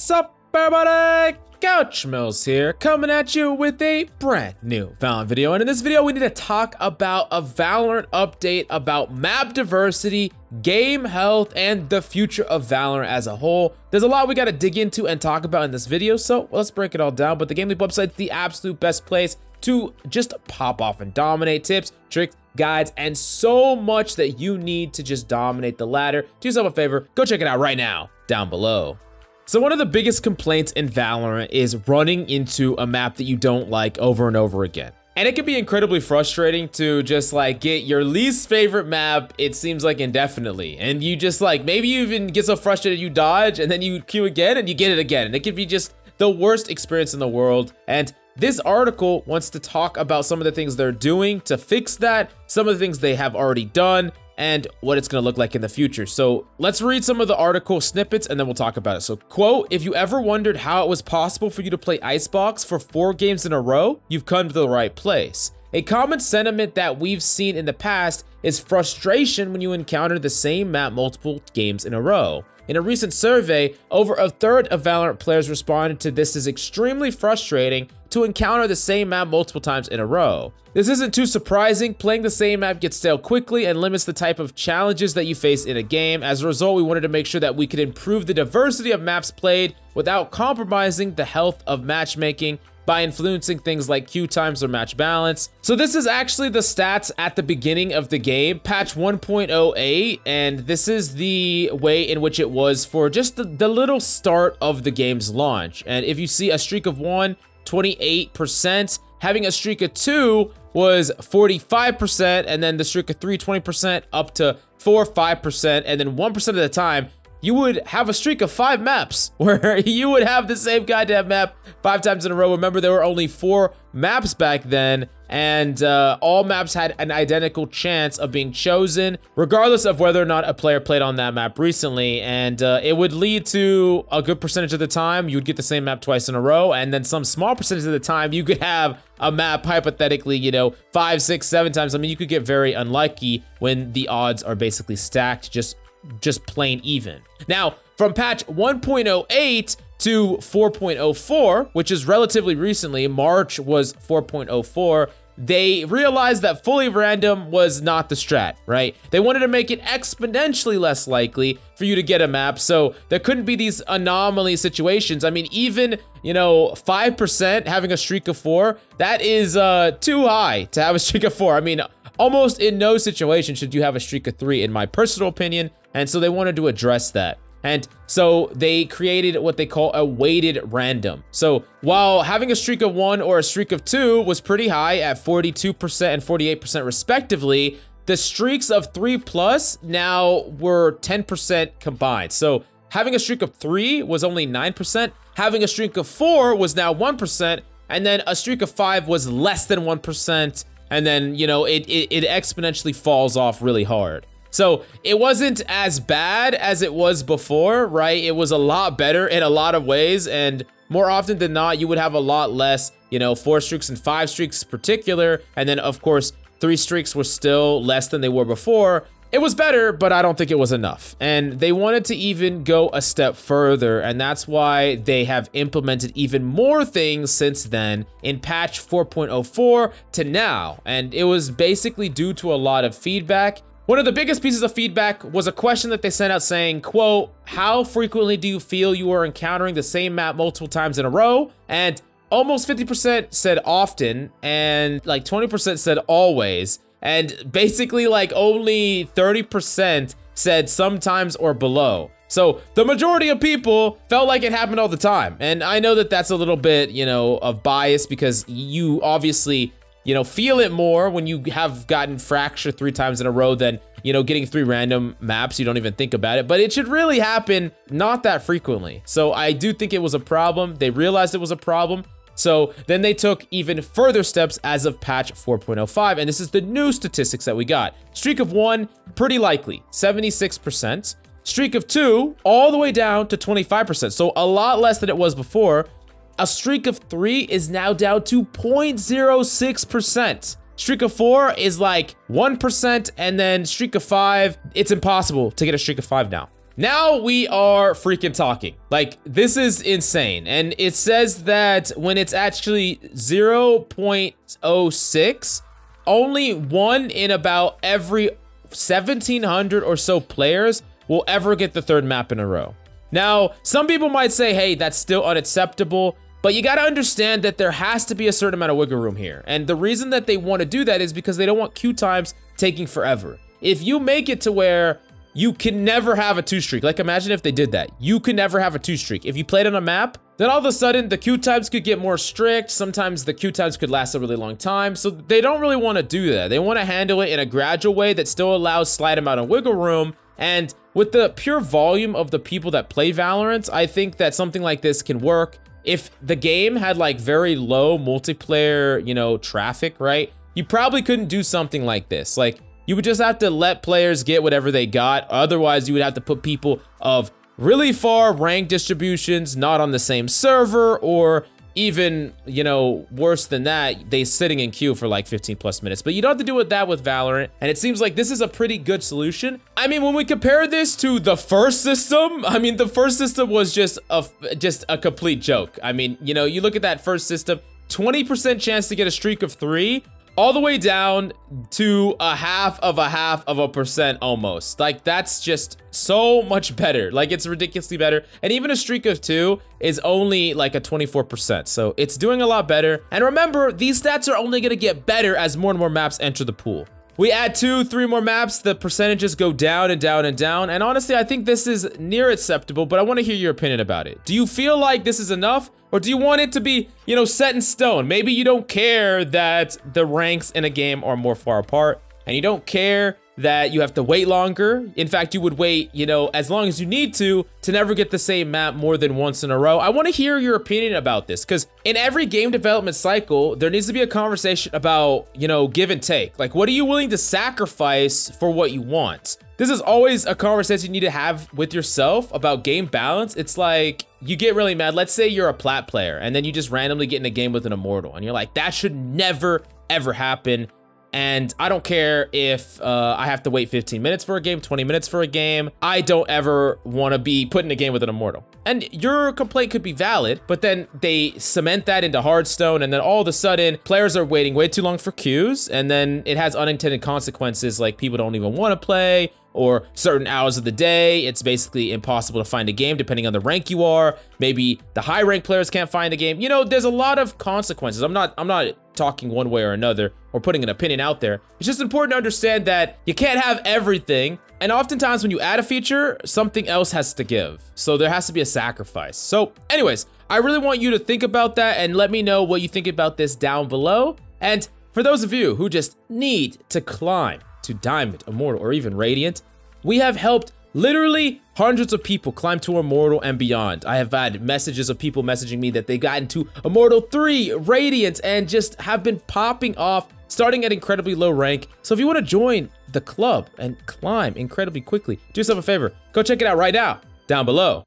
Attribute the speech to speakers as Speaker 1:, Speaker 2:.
Speaker 1: Sup, everybody? Couch Mills here, coming at you with a brand new Valorant video. And in this video, we need to talk about a Valorant update about map diversity, game health, and the future of Valorant as a whole. There's a lot we got to dig into and talk about in this video, so let's break it all down. But the GameLeap website's the absolute best place to just pop off and dominate. Tips, tricks, guides, and so much that you need to just dominate the ladder. Do yourself a favor, go check it out right now down below. So one of the biggest complaints in Valorant is running into a map that you don't like over and over again. And it can be incredibly frustrating to just like get your least favorite map, it seems like indefinitely. And you just like, maybe you even get so frustrated you dodge and then you queue again and you get it again. And it can be just the worst experience in the world. And this article wants to talk about some of the things they're doing to fix that, some of the things they have already done, and what it's gonna look like in the future. So let's read some of the article snippets and then we'll talk about it. So quote, "If you ever wondered how it was possible for you to play ICEBOX for 4 games in a row, you've come to the right place. A common sentiment that we've seen in the past is frustration when you encounter the same map multiple games in a row. In a recent survey, over a third of Valorant players responded to this as extremely frustrating to encounter the same map multiple times in a row. This isn't too surprising. Playing the same map gets stale quickly and limits the type of challenges that you face in a game. As a result, we wanted to make sure that we could improve the diversity of maps played without compromising the health of matchmaking by influencing things like queue times or match balance." So this is actually the stats at the beginning of the game, patch 1.08, and this is the way in which it was for just the little start of the game's launch. And if you see a streak of 1, 28%, having a streak of 2 was 45%, and then the streak of 3, 20%, up to 4, 5%, and then 1% of the time, you would have a streak of 5 maps where you would have the same goddamn map 5 times in a row. Remember, there were only 4 maps back then, and all maps had an identical chance of being chosen, regardless of whether or not a player played on that map recently. And it would lead to a good percentage of the time, you would get the same map twice in a row, and then some small percentage of the time, you could have a map, hypothetically, you know, 5, 6, 7 times. I mean, you could get very unlucky when the odds are basically stacked, just plain even. Now, from patch 1.08 to 4.04, which is relatively recently, March was 4.04, they realized that fully random was not the strat, right? They wanted to make it exponentially less likely for you to get a map, so there couldn't be these anomaly situations. I mean, even, you know, 5% having a streak of 4, that is too high to have a streak of 4. I mean, almost in no situation should you have a streak of 3, in my personal opinion, and so they wanted to address that. And so they created what they call a weighted random. So while having a streak of 1 or a streak of 2 was pretty high at 42% and 48% respectively, the streaks of 3+ now were 10% combined. So having a streak of 3 was only 9%, having a streak of 4 was now 1%, and then a streak of 5 was less than 1%, and then, you know, it exponentially falls off really hard. So it wasn't as bad as it was before, right? It was a lot better in a lot of ways, and more often than not, you would have a lot less, you know, 4 streaks and 5 streaks in particular, and then of course, 3 streaks were still less than they were before. It was better, but I don't think it was enough. And they wanted to even go a step further, and that's why they have implemented even more things since then in patch 4.04 to now. And it was basically due to a lot of feedback. One of the biggest pieces of feedback was a question that they sent out saying, quote, "How frequently do you feel you are encountering the same map multiple times in a row?" And almost 50% said often, and like 20% said always. And basically like only 30% said sometimes or below. So the majority of people felt like it happened all the time. And I know that that's a little bit, you know, of bias because you obviously, you know, feel it more when you have gotten fractured 3 times in a row than, you know, getting 3 random maps. You don't even think about it, but it should really happen not that frequently. So I do think it was a problem. They realized it was a problem. So then they took even further steps as of patch 4.05, and this is the new statistics that we got. Streak of 1, pretty likely, 76%. Streak of 2, all the way down to 25%, so a lot less than it was before. A streak of 3 is now down to 0.06%. Streak of 4 is like 1%, and then streak of 5, it's impossible to get a streak of 5 now. Now we are freaking talking. Like, this is insane. And it says that when it's actually 0.06, only 1 in about every 1,700 or so players will ever get the 3rd map in a row. Now, some people might say, hey, that's still unacceptable, but you gotta understand that there has to be a certain amount of wiggle room here. And the reason that they want to do that is because they don't want queue times taking forever. If you make it to where you can never have a 2 streak, like imagine if they did that. You can never have a 2 streak. If you played on a map, then all of a sudden the queue times could get more strict. Sometimes the queue times could last a really long time. So they don't really want to do that. They want to handle it in a gradual way that still allows slight amount of wiggle room. And with the pure volume of the people that play Valorant, I think that something like this can work. If the game had like very low multiplayer, you know, traffic, right? You probably couldn't do something like this. Like, you would just have to let players get whatever they got. Otherwise, you would have to put people of really far rank distributions not on the same server, or even, you know, worse than that, they sitting in queue for like 15+ minutes. But you don't have to do that with Valorant, and it seems like this is a pretty good solution. I mean, when we compare this to the first system, I mean, the first system was just a complete joke. I mean, you know, you look at that first system, 20% chance to get a streak of 3, all the way down to a half of a percent almost. Like, that's just so much better. Like, it's ridiculously better. And even a streak of 2 is only like a 24%. So it's doing a lot better. And remember, these stats are only gonna get better as more and more maps enter the pool. We add 2, 3 more maps, the percentages go down and down and down. And honestly, I think this is near acceptable, but I want to hear your opinion about it. Do you feel like this is enough? Or do you want it to be, you know, set in stone? Maybe you don't care that the ranks in a game are more far apart, and you don't care that you have to wait longer. In fact, you would wait, you know, as long as you need to never get the same map more than once in a row. I want to hear your opinion about this, because in every game development cycle, there needs to be a conversation about, you know, give and take. Like, what are you willing to sacrifice for what you want? This is always a conversation you need to have with yourself about game balance. It's like, you get really mad. Let's say you're a plat player, and then you just randomly get in a game with an immortal, and you're like, that should never, ever happen. And I don't care if I have to wait 15 minutes for a game, 20 minutes for a game. I don't ever want to be put in a game with an immortal. And your complaint could be valid, but then they cement that into Hearthstone, and then all of a sudden, players are waiting way too long for queues, and then it has unintended consequences, like people don't even want to play, or certain hours of the day, it's basically impossible to find a game depending on the rank you are. Maybe the high rank players can't find a game. You know, there's a lot of consequences. I'm not talking one way or another or putting an opinion out there. It's just important to understand that you can't have everything. And oftentimes when you add a feature, something else has to give. So there has to be a sacrifice. So anyways, I really want you to think about that and let me know what you think about this down below. And for those of you who just need to climb to Diamond, Immortal, or even Radiant, we have helped literally hundreds of people climb to Immortal and beyond. I have had messages of people messaging me that they got into Immortal 3, Radiant, and just have been popping off, starting at incredibly low rank. So if you want to join the club and climb incredibly quickly, do yourself a favor, go check it out right now, down below.